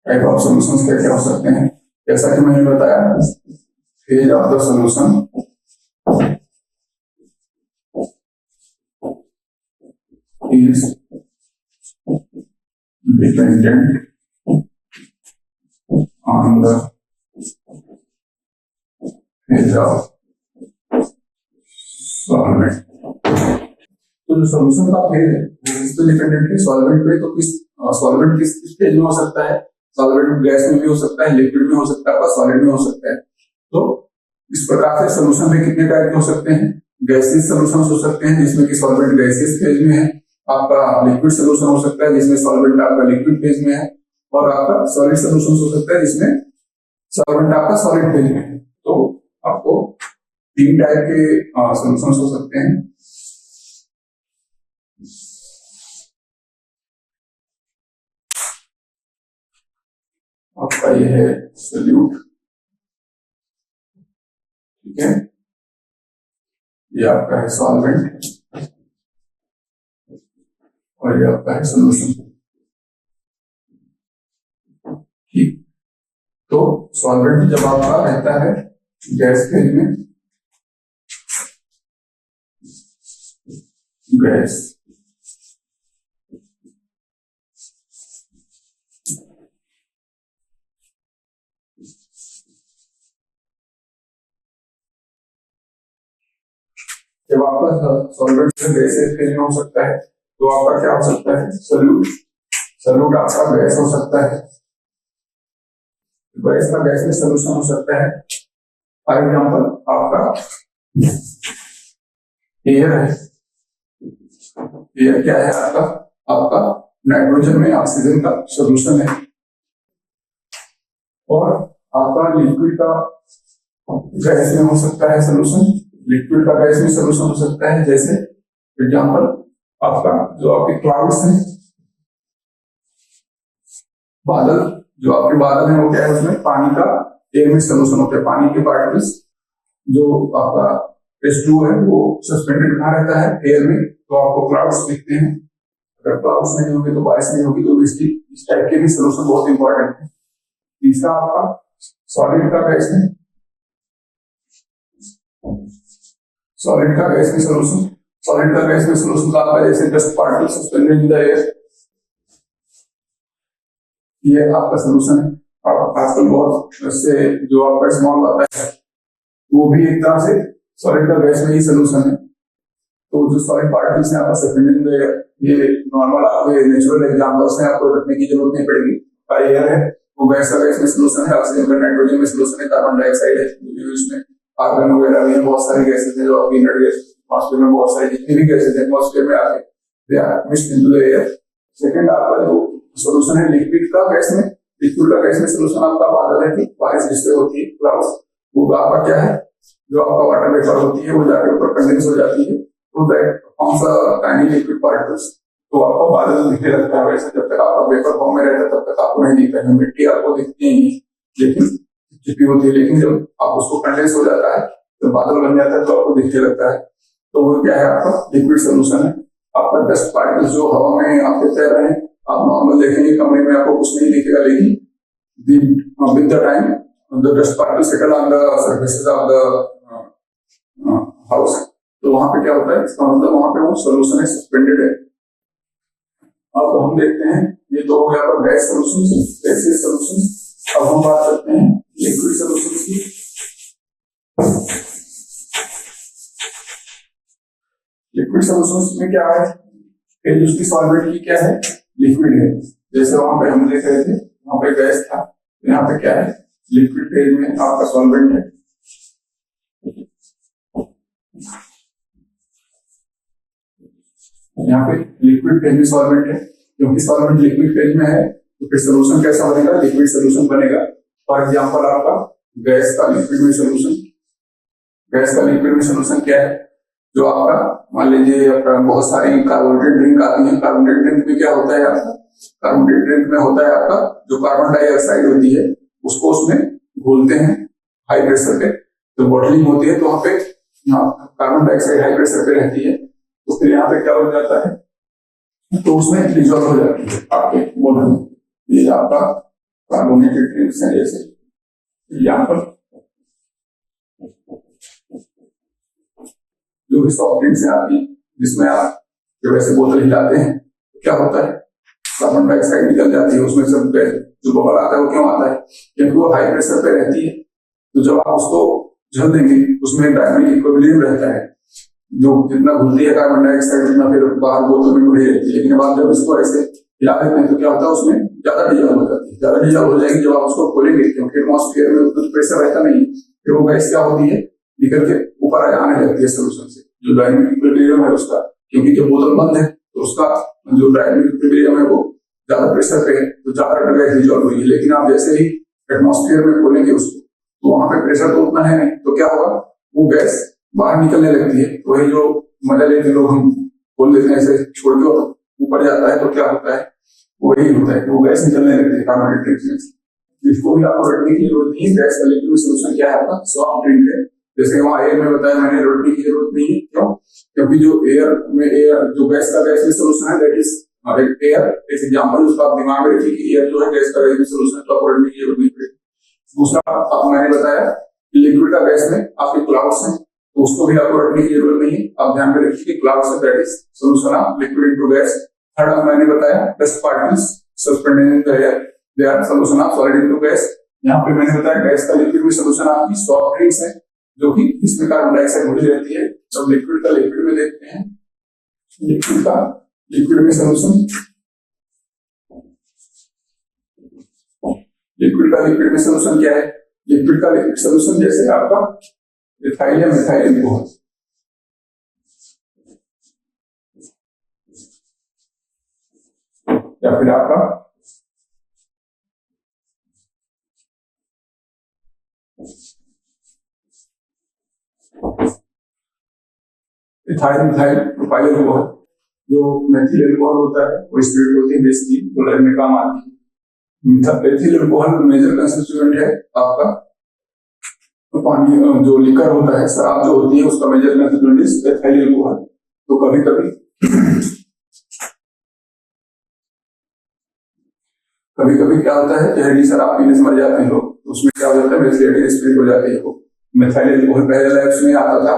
Type of solutions क्या क्या हो सकते हैं, जैसा कि मैंने बताया, phase of the solution is dependent on the phase of solvent। तो जो सॉल्यूशन का फेज है वो किस पे डिपेंडेंट है, सॉल्वेंट पे। तो किस सॉल्वेंट किस फेज में हो सकता है, सॉल्वेंट गैस में भी हो सकता है, लिक्विड में हो सकता है, सॉलिड में हो सकता है। तो इस प्रकार से सॉल्यूशन में कितने टाइप के हो सकते हैं, गैसियस सॉल्यूशंस हो सकते हैं जिसमें कि सॉल्वेंट गैसियस फेज में है, आपका लिक्विड सॉल्यूशन हो सकता है जिसमें सॉल्वेंट आपका लिक्विड फेज में है, और आपका सॉलिड सॉल्यूशन हो सकता है जिसमें सॉल्वेंट आपका सॉलिड फेज में है। तो आपको 3 टाइप के सॉल्यूशंस हो सकते हैं। आपका ये है सोल्यूट, ठीक है, ये आपका है सॉल्वेंट और ये आपका है सॉल्यूशन, ठीक। तो सॉल्वेंट जब आपका रहता है गैस फेज में, गैस जब आपका सॉल्वेंट गैसियस फेज में हो सकता है तो आपका क्या हो सकता है, सोल्यूट। सोल्यूट आपका गैस हो सकता है, गैस का गैस में सोल्यूशन हो सकता है। फॉर एग्जाम्पल आपका एयर है, एयर क्या है आपका, आपका नाइट्रोजन में ऑक्सीजन का सोल्यूशन है। और आपका लिक्विड का गैस में हो सकता है सोल्यूशन, लिक्विड का गैस में सोल्यूशन हो सकता है। जैसे एग्जाम्पल आपका जो आपके क्लाउड्स हैं, बादल, जो आपके बादल हैं वो क्या है, उसमें पानी का एयर में सोल्यूशन होता है, पानी के पार्टिकल्स जो आपका H2 है वो सस्पेंडेड कहाँ रहता है, एयर में, तो आपको क्लाउड्स दिखते हैं। अगर क्लाउड्स नहीं होंगे तो बारिश नहीं होगी, तो इसकी इस टाइप के भी सोल्यूशन बहुत इंपॉर्टेंट है। तीसरा आपका सॉलिड का गैस में, सॉलिड का गैस में सोल्यूशन, सॉलिड का गैस में सोल्यूशन आपका जैसे dust particle suspended in the air, ये आपका सोल्यूशन है। और आजकल बहुत से जो आपका स्मॉल आता है वो भी एक तरह से सॉलिड का गैस में ही सोल्यूशन है। तो जो सॉलिड पार्टिकल्स हैं आपका सस्पेंडेड इन द एयर, ये नॉर्मल आपके नेचुरल एग्जांपल्स हैं, आपको रखने की जरूरत नहीं पड़ेगी। एयर है वो गैस का गैस में सोल्यूशन है, ऑक्सीजन का नाइट्रोजन में सोल्यूशन है, कार्बन डाइऑक्साइड है, इसमें आर्गन वगैरह भी है, बहुत सारे गैसेस हैं जो आपकी इनर्ट गैस, एटमॉस्फेयर में बहुत सारी जितनी भी गैसेस हैं एटमॉस्फेयर में आके they are mixed into the air. Second आपका जो सोल्यूशन है लिक्विड का गैस में, लिक्विड का गैस में सोल्यूशन आपका बादल है, बारिश जिससे होती है, क्लाउड्स, वो आपका क्या है, जो आपका वाटर वेपर होती है वो जाके ऊपर कंडेंस हो जाती है, तो that forms a tiny liquid particles, तो आपको बादल दिखने लगता है। वैसे जब तक आपका वेपर फॉर्म में रहता है तब तक आपको नहीं दिखता है, मिट्टी आपको दिखती है लेकिन चिपी होती है, लेकिन जब आप उसको कंडेंस हो जाता है, जब बादल बन जाता है तो आपको दिखने लगता है। तो वो क्या है, आपका लिक्विड सोल्यूशन है। आपका डस्ट पार्टिकल्स जो हवा में आपके तैर रहे हैं, आप नॉर्मल देखेंगे कमरे में आपको कुछ नहीं दिखेगा, लेकिन with the time the dust particles settle on the surfaces of the house, तो वहां पे क्या होता है, इसका मतलब वहां पे वो सोल्यूशन है सस्पेंडेड है। अब हम देखते हैं, ये तो हो गया आपका गैस सोल्यूशन, गैसियस सोल्यूशन। अब हम बात करते हैं लिक्विड सोल्यूशन की। लिक्विड सोल्यूशन में क्या है, फेज उसकी सॉल्वेंट की क्या है, लिक्विड है। जैसे वहां पे हम देख रहे थे, वहां पे गैस था, यहाँ पे क्या है, लिक्विड फेज में आपका सॉल्वेंट है। यहाँ पे लिक्विड फेज में सॉल्वेंट है, क्योंकि सॉल्वेंट लिक्विड फेज में है तो फिर सोल्यूशन कैसा बनेगा, लिक्विड सोल्यूशन बनेगा। फॉर एग्जांपल आपका गैस का लिक्विड में सोल्यूशन, गैस का लिक्विड में सोल्यूशन क्या है, जो आपका मान लीजिए आपका बहुत सारी कार्बोनेटेड ड्रिंक आती है, कार्बोनेटेड ड्रिंक में क्या होता है आपका, कार्बोनेटेड ड्रिंक में होता है आपका जो कार्बन डाइऑक्साइड होती है उसको उसमें घोलते हैं हाई प्रेशर पे, तो बॉटलिंग होती है तो वहां पे कार्बन डाइऑक्साइड हाई प्रेशर पे रहती है, तो फिर यहाँ पे क्या हो जाता है तो उसमें डिजॉल्व हो जाती है आपके बॉडी में। ये आपका कार्बोनेटेड ड्रिंक्स है, जैसे यहाँ पर जो भी सॉफ्ट ड्रिंक्स है आपकी जिसमें आप जब ऐसे बोतल हिलाते हैं तो क्या होता है कार्बन डाइऑक्साइड निकल जाती है, उसमें सब जो बबल आता है वो क्यों आता है क्योंकि वो हाई प्रेशर पे रहती है, तो जब आप उसको झल देंगे उसमें डायनामिक इक्विलिब्रियम रहता है, जो जितना घुलती है कार्बन डाइऑक्साइड उतना फिर बाहर बोतल में बढ़ी रहती है, लेकिन अब आप जब इसको ऐसे हिला देते हैं तो क्या होता है उसमें ज्यादा डिजॉल्व हो जाती है, ज्यादा डिजॉल्व हो जाएगी जब आप उसको खोलेंगे क्योंकि एटमॉस्फेयर में उतना प्रेशर रहता नहीं, फिर वो गैस क्या होती है निकल के ऊपर आने लगती है सोल्यूशन से, जो डायनामिक इक्विलिब्रियम है उसका, क्योंकि जब बोतल बंद है तो उसका जो डायनामिक इक्विलिब्रियम है वो ज्यादा प्रेशर पे है तो ज्यादा गैस डिजॉल्व हुई है, लेकिन आप जैसे ही एटमॉस्फेयर में खोलेंगे उसको तो वहां पे प्रेशर तो उतना है नहीं, तो क्या होगा वो गैस बाहर निकलने लगती है, तो वही जो मजा लेके लोग हम खोल देते हैं ऐसे छोड़ के ऊपर जाता है तो क्या होता है वही होता है कि वो गैस निकलने लगती है कार्बोनेटेड ड्रिंक में। इसको भी आपको रटने की जरूरत नहीं है, गैस का लिक्विड सोल्यूशन क्या है आपका सॉफ्ट ड्रिंक है, जैसे वहां एयर में बताया मैंने रटने की जरूरत नहीं है, क्यों क्योंकि जो एयर जो गैस का गैस सोल्यूशन है दैट इज एयर, एक एग्जाम्पल उसका आप दिमाग में रखिए कि एयर जो है गैस का गैस सोल्यूशन है तो आपको रटने की जरूरत नहीं पड़ेगी। दूसरा आपको मैंने बताया लिक्विड का गैस में आपके क्लाउड्स हैं तो उसको भी आपको रखने की जरूरत नहीं है, आप ध्यान में रखिए clouds that is solution of liquid into gas. Third मैंने बताया dust particles suspended in the air they are solution of solid into gas. यहाँ पे मैंने बताया गैस का लिक्विड में सॉल्यूशन आपकी सॉफ्ट ड्रिंक्स है जो कि इसमें कार्बन डाइऑक्साइड घुली रहती है, जब लिक्विड का लिक्विड में देखते हैं लिक्विड का लिक्विड में सॉल्यूशन लिक्विड का लिक्विड में सॉल्यूशन क्या है, लिक्विड का लिक्विड सॉल्यूशन जैसे आपका इथाइल या मिथाइल अल्कोहल, या फिर आपका इथाइल मिथाइल प्रोपाइल अल्कोहल, जो मेथिल अल्कोहल होता है वो स्पिरिट होती है बेसिकली तो लैब में काम आती है। मेथिल अल्कोहल मेजर कंस्टिट्यूएंट है आपका पानी, जो लिकर होता है शराब जो होती है उसका major constituent is ethyl alcohol. तो कभी कभी क्या होता है जहरीली शराब पीने से मर जाते हैं लोग, तो उसमें क्या हो जाता है मेथिलेटेड स्पिरिट हो जाती है। मेथिल अल्कोहल पहले लैब्स में आता था,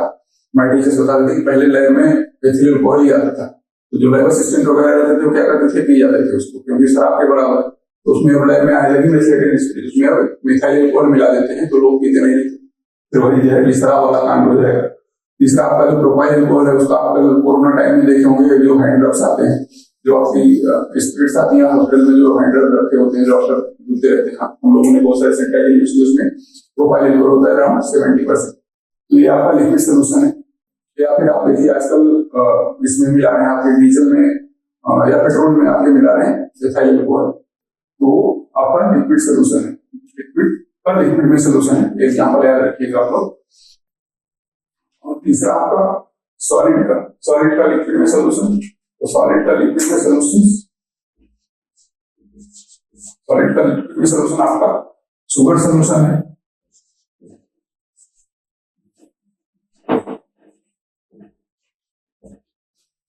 मैं टीचर्स बताते थे कि पहले लैब में मेथिल अल्कोहल ही आता था, तो जो लैब असिस्टेंट वगैरह रहते थे वो क्या करते थे पी जाते थे उसको क्योंकि शराब के बराबर, तो उसमें अब लैब में आने लगी मेथिलेटेड स्पिरिट, उसमें अब मिथाइल अल्कोहल मिला देते हैं तो लोग पीते नहीं थे, फिर वही जहरीली शराब वाला कांड हो जाएगा। तीसरा आपका जो प्रोपाइल अल्कोहल है उसका आप कोरोना टाइम में देखे होंगे जो हैंड ड्रग्स आते हैं, जो आपकी स्पिरिट्स आती हैं हॉस्पिटल में जो हैंड ड्रग रखे होते हैं डॉक्टर दूसरे रहते हैं, हम लोगों ने बहुत सारे सैनिटाइजर यूज किए उसमें प्रोपाइल अल्कोहल होता है अराउंड 70%, तो ये आपका लिक्विड सोल्यूशन है। या फिर आप देखिए आजकल इसमें मिला रहे हैं आपके डीजल में या पेट्रोल में आपके मिला रहे हैं एथिल अल्कोहल, तो आपका लिक्विड सोल्यूशन है, लिक्विड का लिक्विड में सोल्यूशन है, एग्जाम्पल याद रखिएगा आप लोग। और तीसरा आपका सॉलिड का लिक्विड में सोल्यूशन, तो सॉलिड का लिक्विड में सोल्यूशन आपका शुगर सोल्यूशन है,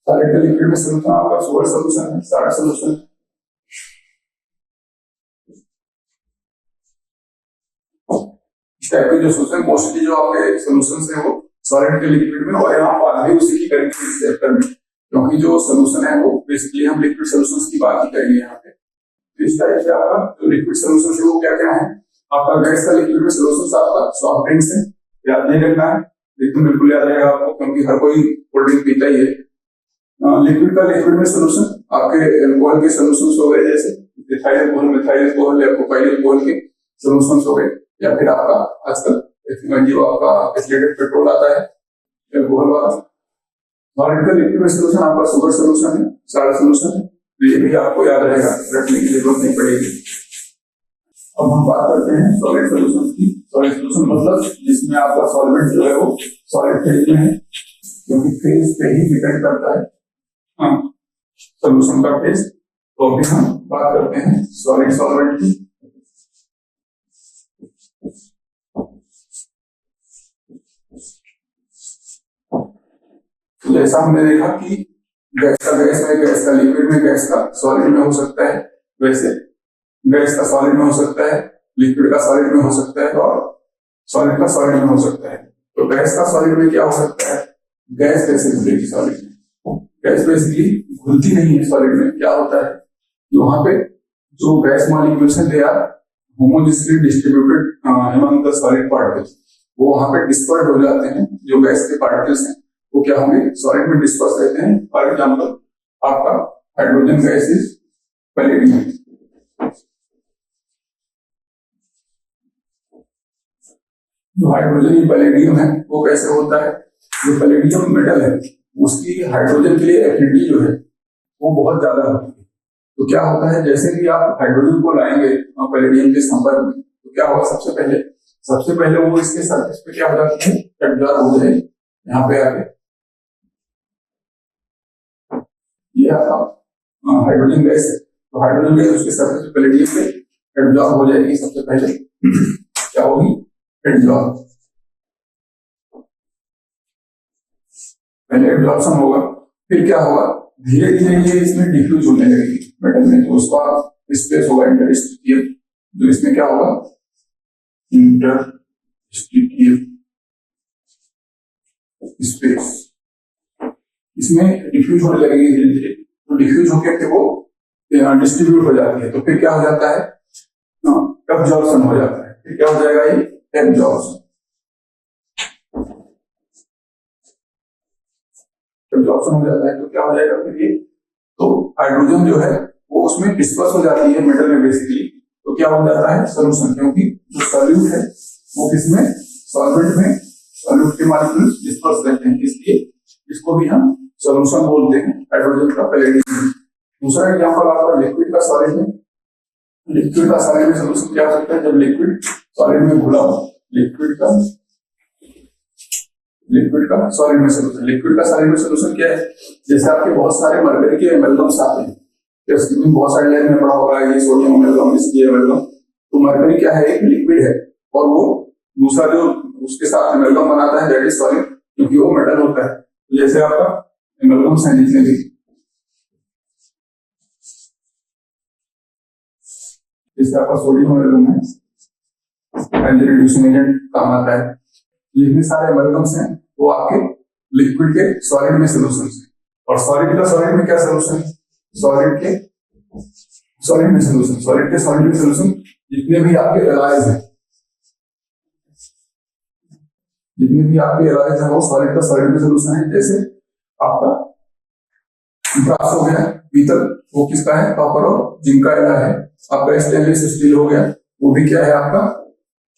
सॉलिड का लिक्विड में सोल्यूशन आपका शुगर सोल्यूशन है, साल्ट सोल्यूशन। इस टाइप के जो सोल्यूशन मोस्टली जो आपके सोल्यूशन है वो सॉलिड के लिक्विड में, और यहाँ बात भी उसी की करेंगे इस चैप्टर में, क्योंकि जो सोल्यूशन है वो बेसिकली हम लिक्विड सॉल्यूशंस की बात ही करेंगे यहाँ पे। तो इस टाइप से आपका जो लिक्विड सॉल्यूशन है वो क्या क्या है, आपका गैस का लिक्विड में सॉल्यूशंस आपका सॉफ्ट ड्रिंक्स है, याद नहीं रखना है एकदम बिल्कुल याद रहेगा आपको क्योंकि हर कोई कोल्ड ड्रिंक पीता ही है। लिक्विड का लिक्विड में सोल्यूशन आपके अल्कोहल के सॉल्यूशंस हो गए, जैसे इथाइल अल्कोहल मिथाइल अल्कोहल या प्रोपाइल अल्कोहल के सॉल्यूशंस हो गए, या फिर आपका आजकल जो आपका एथिलेटेड पेट्रोल आता है अल्कोहल वाला। सॉलिड का लिक्विड में सोल्यूशन आपका शुगर सोल्यूशन है, साल्ट सोल्यूशन है, तो ये भी आपको याद रहेगा, रटने की जरूरत नहीं पड़ेगी। अब हम बात करते हैं सॉलिड सोल्यूशन की। सॉलिड सोल्यूशन मतलब जिसमें आपका सॉल्वेंट जो है वो सॉलिड फेज में है, क्योंकि फेज पे ही डिपेंड करता है सोल्यूशन का फेज, तो अभी हम बात करते हैं सॉलिड सॉल्वेंट की। तो जैसा हमने देखा कि गैस का गैस में, गैस का लिक्विड में, गैस का सॉलिड में हो सकता है, वैसे गैस का सॉलिड में हो सकता है, लिक्विड का सॉलिड में हो सकता है और सॉलिड का सॉलिड में हो सकता है। तो गैस का सॉलिड में क्या हो सकता है, गैस कैसे घुलेगी सॉलिड में? गैस बेसिकली घुलती नहीं है सॉलिड में। क्या होता है कि वहां पे जो गैस मॉलिक्यूल्स हैं they are homogeneously distributed among the solid particles, वो वहां पे डिस्पर्स हो जाते हैं। जो गैस के पार्टिकल्स हैं वो क्या होंगे, सॉलिड में डिस्पर्स रहते हैं। फॉर एग्जाम्पल आपका हाइड्रोजन गैस इज पैलेडियम। जो हाइड्रोजन पैलेडियम है वो कैसे होता है, जो पैलेडियम मेटल है उसकी हाइड्रोजन के लिए एफिनिटी जो है वो बहुत ज्यादा होती है। तो क्या होता है, जैसे कि आप हाइड्रोजन को लाएंगे पैलेडियम के संपर्क में, तो क्या होगा, सबसे पहले वो इसके सरफेस पे क्या हो जाती है, एब्जॉर्ब हो जाए। यहाँ पे आके ये आपका हाइड्रोजन गैस है, तो हाइड्रोजन गैस उसके सरफेस पे पैलेडियम पे एब्जॉर्ब हो जाएगी। सबसे पहले क्या होगी, एब्जॉर्ब, पहले एब्जॉर्प्शन होगा, फिर क्या होगा, धीरे धीरे ये इसमें डिफ्यूज होने लगेगी मेटल में। तो उसका स्पेस होगा इंटरस्टिशियल, जो इसमें क्या होगा, इंटरस्टिशियल स्पेस, इसमें डिफ्यूज होने लगेगी धीरे धीरे। तो डिफ्यूज होकर फिर वो डिस्ट्रीब्यूट हो जाती है। तो फिर क्या हो जाता है, एब्जॉर्प्शन हो जाता है। फिर क्या हो जाएगा, ये एब्जॉर्प्शन हो जाता है। तो क्या हो जाएगा फिर ये, तो हाइड्रोजन जो है वो उसमें डिस्पर्स हो जाती है मेटल में बेसिकली। तो क्या हो जाता है, सोल्यूशन, क्योंकि जो सॉल्यूट है वो किसमें, सॉल्वेंट में सॉल्यूट के मॉलिक्यूल्स डिस्पर्स रहते हैं, इसलिए इसको भी हम सोल्यूशन बोलते हैं हाइड्रोजन का पैलेडियम। दूसरा एग्जांपल आपका लिक्विड का सॉलिड में। लिक्विड का सॉलिड में सोल्यूशन क्या हो सकता है, जब लिक्विड सॉलिड में घुला हो, लिक्विड का सॉलिड में सोल्यूशन। लिक्विड का सॉलिड में सोल्यूशन क्या है, जैसे आपके बहुत सारे मरकरी के एमएलगम्स आते हैं, जैसे बहुत सारे लाइन में पढ़ा होगा, ये सोडियम एमएलगम, इसकी एमएलगम। तो मरकरी क्या है, एक लिक्विड है, और वो दूसरा जो उसके साथ एमएलगम बनाता है दैट इज सॉलिड, क्योंकि वो मेटल होता है। तो जैसे आपका एमएलगम्स हैं जितने भी, जैसे आपका सोडियम एमएलगम है, रिड्यूसिंग एजेंट काम आता है। जितने सारे एमएलगम्स हैं वो आपके लिक्विड के सॉलिड में सोल्यूशन है। और सॉलिड का सॉलिड में क्या सोल्यूशन है, सॉलिड के सॉलिड में सोल्यूशन जितने भी आपके एलाइज हैं, वो सॉलिड का सॉलिड में सोल्यूशन है। जैसे आपका ब्रास हो गया, पीतल, वो किसका है, कॉपर और जिंक का एलाय है। आपका स्टेनलेस स्टील हो गया, वो भी क्या है, आपका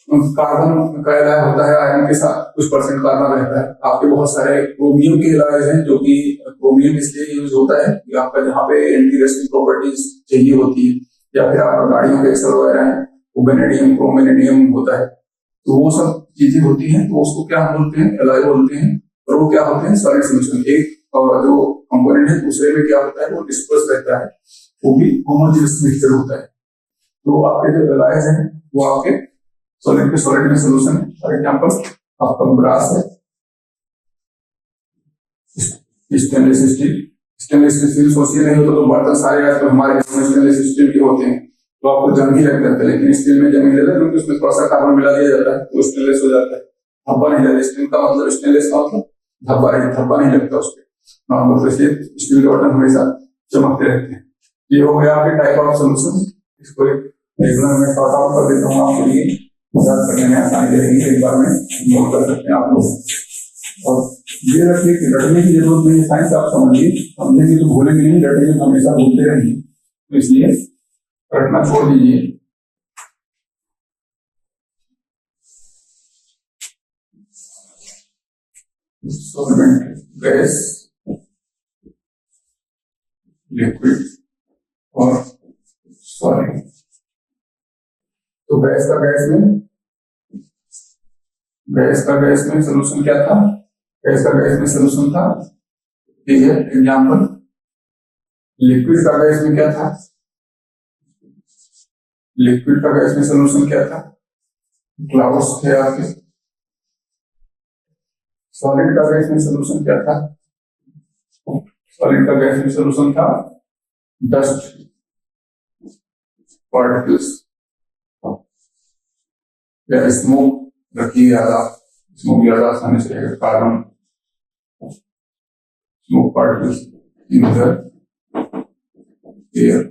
कार्बन का एलाय होता है, आयरन के साथ कुछ परसेंट कार्बन रहता है। आपके बहुत सारे क्रोमियम के एलायज हैं, जो कि क्रोमियम इसलिए यूज होता है कि आपका जहाँ पे एंटी रस्टिंग प्रॉपर्टीज चाहिए होती है, या फिर आपका गाड़ियों के एक्सल वगैरह है, वो वेनेडियम, क्रोमेनेडियम होता है। तो वो सब चीजें होती हैं, तो उसको क्या बोलते हैं, एलाय बोलते हैं। और वो क्या होते हैं, सॉलिड सोल्यूशन। एक जो कंपोनेंट है दूसरे में क्या होता है, वो डिस्पर्स रहता है, वो भी होमोजेनियस मिक्सचर होता है। तो आपके जो एलायज हैं वो आपके सॉलिड के सॉलिड में सोल्यूशन है। फॉर एग्जांपल आपका ब्रास है, स्टेनलेस स्टील सोचिए, नहीं होता तो बर्तन सारे आजकल हमारे स्टेनलेस स्टील के होते हैं, तो आपको जंग ही लग जाता है। लेकिन स्टील में जंग नहीं लगता, क्योंकि उसमें थोड़ा सा कार्बन मिला दिया जाता है, तो स्टेनलेस हो जाता है, धब्बा नहीं लगता। स्टील का मतलब, स्टेनलेस का मतलब धब्बा नहीं लगता उसपे नॉर्मल। तो इसलिए स्टील के बर्तन हमेशा चमकते रहते हैं। ये हो गया आपके टाइप ऑफ सोल्यूशन। इसको एक रेगुलर में शॉर्ट आउट कर देता हूँ आपके लिए, याद करने में आसानी रहेगी, एक बार में नोट कर सकते हैं आप लोग। और ये रखिए कि रटने की जरूरत नहीं है, साइंस आप समझेंगे तो भूलेंगे नहीं, रटेंगे तो हमेशा भूलते रहेंगे। तो इसलिए रटना छोड़ दीजिए। सॉल्वेंट, गैस, लिक्विड और सॉलिड। तो गैस का गैस में सोल्यूशन क्या था, गैस का गैस में सोल्यूशन था, ठीक है। एग्जाम्पल लिक्विड का गैस में क्या था, लिक्विड का गैस में सोल्यूशन क्या था, क्लाउड्स थे आपके। सॉलिड का गैस में सोल्यूशन क्या था, सॉलिड का गैस में सोल्यूशन था डस्ट पार्टिकल्स या स्मोक। रखिए याद आप, स्मोक ज्यादा आसानी से रहेगा, carbon smoke particles in the air.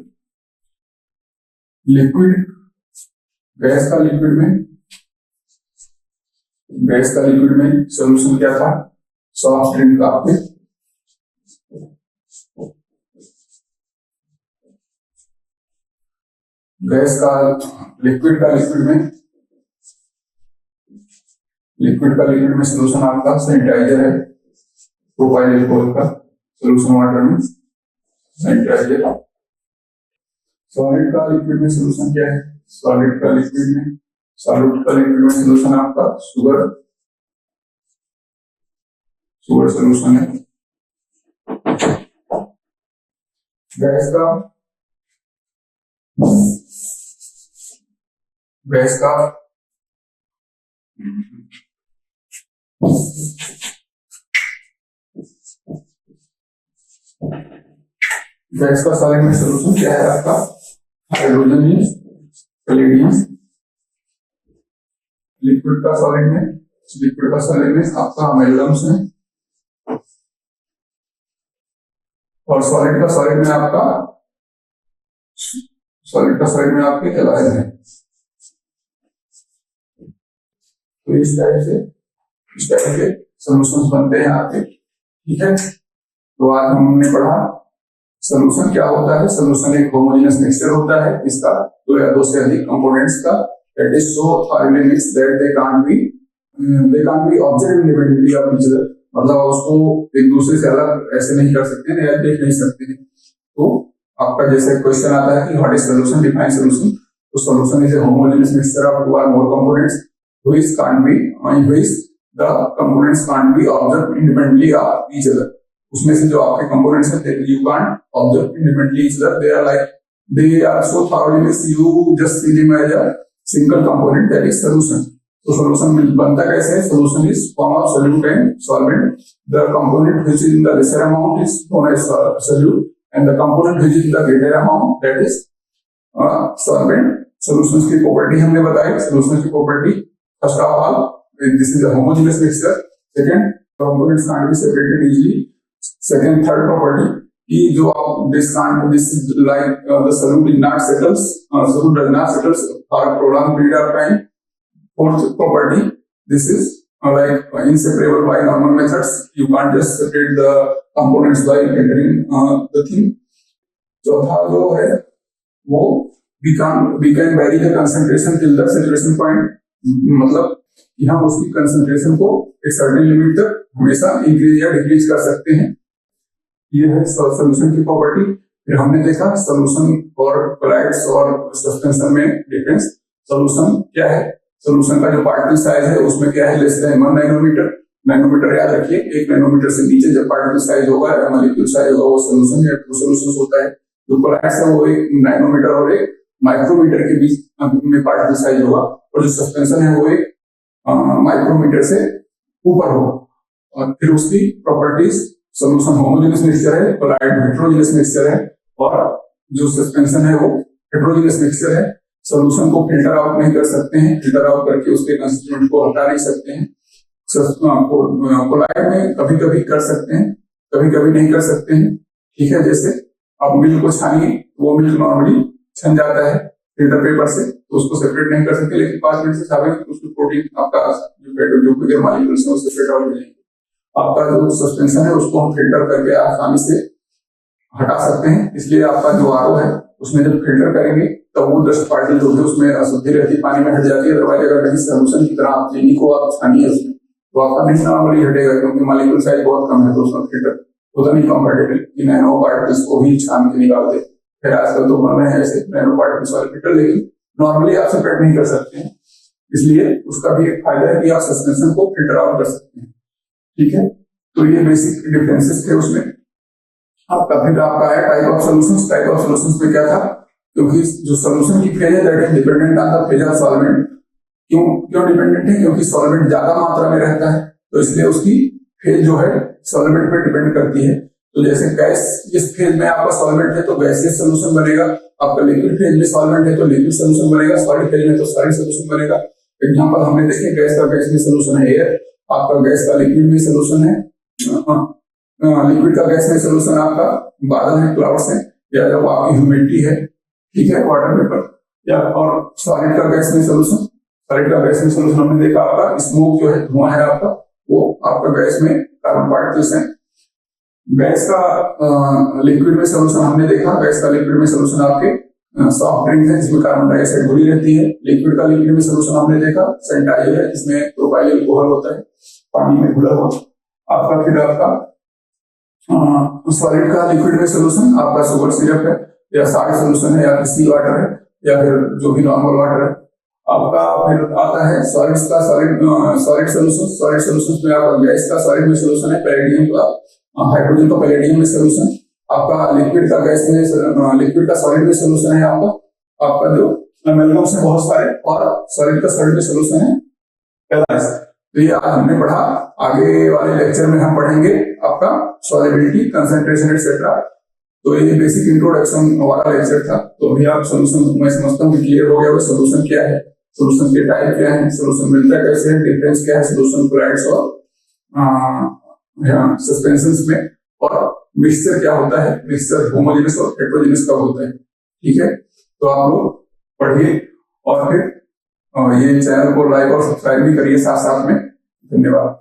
Liquid, gas का लिक्विड में सोल्यूशन क्या था, सॉफ्ट ड्रिंक का आपके गैस का लिक्विड में सोल्यूशन आपका सैनिटाइजर है, प्रोपाइल अल्कोहल का सोल्यूशन वाटर में सैनिटाइजर। सॉलिड का लिक्विड में सोल्यूशन क्या है, सॉलिड का लिक्विड में सोल्यूशन आपका शुगर सोल्यूशन है। गैस का सॉलिड में सोल्यूशन क्या है आपका, हाइड्रोजन इज पैलेडियम। लिक्विड का सॉलिड में आपका अमेल्गम्स है, और सॉलिड का सॉलिड में आपके एलाइड है। तो इस टाइप के सॉल्यूशंस बनते हैं आपके, ठीक है। तो आज हमने पढ़ा सॉल्यूशन क्या होता है। सॉल्यूशन एक होमोजेनियस मिक्सचर होता है, इसका दो या दो से अधिक कंपोनेंट्स का, that is so thoroughly mixed that they can't be observed independently of each other। मतलब उसको एक दूसरे से अलग ऐसे नहीं कर सकते हैं या देख नहीं सकते हैं। तो आपका जैसे क्वेश्चन आता है कि what is solution, define solution. तो solution is a homogeneous mixture of two or more components which the components can't be observed independently of each other। उसमें से जो आपके components हैं you can't observe independently each other, they are so thoroughly mixed you just see them as a single component, that is solution। तो solution बनता कैसे है, solution is form of solute and solvent। The component which is in the lesser amount is known as solute and the component which is in the greater amount, that is solvent। solutions की property हमने बताई। solutions की property, first of all, this is a homogeneous mixture। Second, components can't be separated easily। Second, third property कि जो आप this is like the solute does not settles for a prolonged period of time। Fourth property, this is like inseparable by normal methods। You can't just separate the components by entering the thing। चौथा जो है वो we can vary the concentration till the saturation point। मतलब कि हम उसकी concentration को एक सर्टेन लिमिट तक हमेशा इंक्रीज या डिक्रीज कर सकते हैं। ये है सॉल्यूशन की प्रॉपर्टी। फिर हमने देखा सॉल्यूशन और कोलाइड्स और सस्पेंशन में डिफरेंस। सॉल्यूशन क्या है, सॉल्यूशन का जो पार्टिकल साइज है उसमें क्या है, लेस देन 1 नैनोमीटर। नैनोमीटर याद रखिए, 1 नैनोमीटर से नीचे जब पार्टिकल साइज होगा या मॉलिक्यूल साइज होगा वो सॉल्यूशन या ट्रू सॉल्यूशन होता है। जो कोलाइड्स है वो 1 नैनोमीटर और 1 माइक्रोमीटर के बीच में पार्टिकल साइज होगा, और जो सस्पेंशन है वो 1 माइक्रोमीटर से ऊपर होगा। और फिर उसकी प्रॉपर्टीज, सॉल्यूशन होमोजेनियस मिक्सचर है, कोलाइड हेटेरोजेनियस मिक्सचर है, और जो सस्पेंशन है वो हेटेरोजेनियस मिक्सचर है। सॉल्यूशन को फिल्टर आउट नहीं कर सकते हैं, फिल्टर आउट करके उसके कंस्टिट्यूएंट को हटा नहीं सकते हैं। कोलाइड में कभी कभी कर सकते हैं, कभी कभी नहीं कर सकते हैं, ठीक है। जैसे आप मिल्क को छानिए, वो मिल्क नॉर्मली छन जाता है फिल्टर पेपर से, तो उसको सेपरेट नहीं कर सकते, लेकिन 5 मिनट से छावेंगे तो उसकी प्रोटीन आपका जो मॉलिक्यूल्स है उससे सेपरेट आउट हो जाएंगे। आपका जो सस्पेंशन है उसको हम फिल्टर करके आसानी से हटा सकते हैं। इसलिए आपका जो आरओ है उसमें जब फिल्टर करेंगे तब वो डस्ट पार्टिकल जो है उसमें अशुद्धि रहती है, पानी में हट जाती है। अदरवाइज अगर नहीं सॉल्यूशन की तरह आप चीनी को आप छानिए उसमें तो आपका नहीं नॉर्मली हटेगा, क्योंकि मॉलिक्यूल साइज बहुत कम है, तो उसमें फिल्टर होता नहीं कंफर्टेबल कि नैनो पार्टिकल्स को भी छान के निकाल दे। फिर आजकल तो बन रहे हैं ऐसे नैनो पार्टिकल्स वाले फिल्टर, लेकिन नॉर्मली आप सेपरेट नहीं कर सकते हैं। इसलिए उसका भी एक फायदा है कि आप सस्पेंशन को फिल्टर आउट कर सकते हैं, ठीक है। तो ये बेसिक डिफरेंसेस थे उसमें। आपका फिर आपका है type of solutions. Type of solutions में क्या था, क्योंकि जो सोल्यूशन की फेज है that is dependent on the phase of solvent. क्यों डिपेंडेंट है? क्योंकि सॉल्वेंट ज्यादा मात्रा में रहता है, तो इसलिए उसकी फेज जो है सॉल्वेंट पे डिपेंड करती है। तो जैसे गैस इस फेज में आपका सॉल्वेंट है तो गैसियस सोल्यूशन बनेगा, आपका लिक्विड फेज में सॉल्वेंट है तो लिक्विड सोल्यूशन बनेगा, सॉलिड फेज में तो सॉलिड सोल्यूशन बनेगा। एग्जांपल हमने देखे, गैस का गैस में सोल्यूशन है एयर, आपका गैस का लिक्विड में सोल्यूशन है, लिक्विड का गैस में सोल्यूशन आपका बादल है, क्लाउड्स है, या जब आपकी ह्यूमिडिटी है, ठीक है, वाटर वेपर, या और सॉलिड का गैस में सोल्यूशन, सॉलिड का गैस में सोल्यूशन हमने देखा आपका स्मोक जो है, धुआं है आपका, वो आपका गैस में कार्बन पार्टिकल्स है। गैस का लिक्विड में सोल्यूशन हमने देखा, गैस का लिक्विड में सोल्यूशन आपके सॉफ्ट ड्रिंक है जिसमें कार्बन डाइऑक्साइड घुली रहती है। लिक्विड का लिक्विड में सोल्यूशन हमने देखा सैनिटाइजर है जिसमें प्रोपाइल अल्कोहल होता है पानी में घुला हुआ आपका। फिर आपका सॉलिड का लिक्विड में सोल्यूशन आपका शुगर सिरप है, या साल्ट सोल्यूशन है, या सी वाटर है, या फिर जो भी नॉर्मल वाटर है आपका। फिर आता है सॉलिड्स का सॉलिड सोल्यूशन। सॉलिड सोल्यूशन में आपका गैस का सॉलिड में सोल्यूशन है, पैलेडियम का हाइड्रोजन का पैलेडियम में सोल्यूशन, आपका लिक्विड का गैस में, लिक्विड का सॉलिड में सोल्यूशन है आपका जो एमेल्गम्स है बहुत सारे, और सॉलिड का सॉलिड में सोल्यूशन है पैरालाइज। तो ये आज हमने पढ़ा, आगे वाले लेक्चर में हम पढ़ेंगे आपका सॉल्युबिलिटी, कंसंट्रेशन एटसेट्रा। तो ये बेसिक इंट्रोडक्शन वाला लेक्चर था। तो अभी आप सोल्यूशन, मैं समझता हूँ क्लियर हो गया होगा सोल्यूशन क्या है, सोल्यूशन के टाइप क्या है, सोल्यूशन मिलता कैसे है, डिफरेंस क्या है सोल्यूशन क्लोराइड्स और सस्पेंशंस में, और मिक्सचर क्या होता है, मिक्सचर होमोजेनस और हेटेरोजेनस कब होता है। ठीक है, तो आप लोग पढ़िए और फिर ये चैनल को लाइक और सब्सक्राइब भी करिए साथ साथ में। धन्यवाद।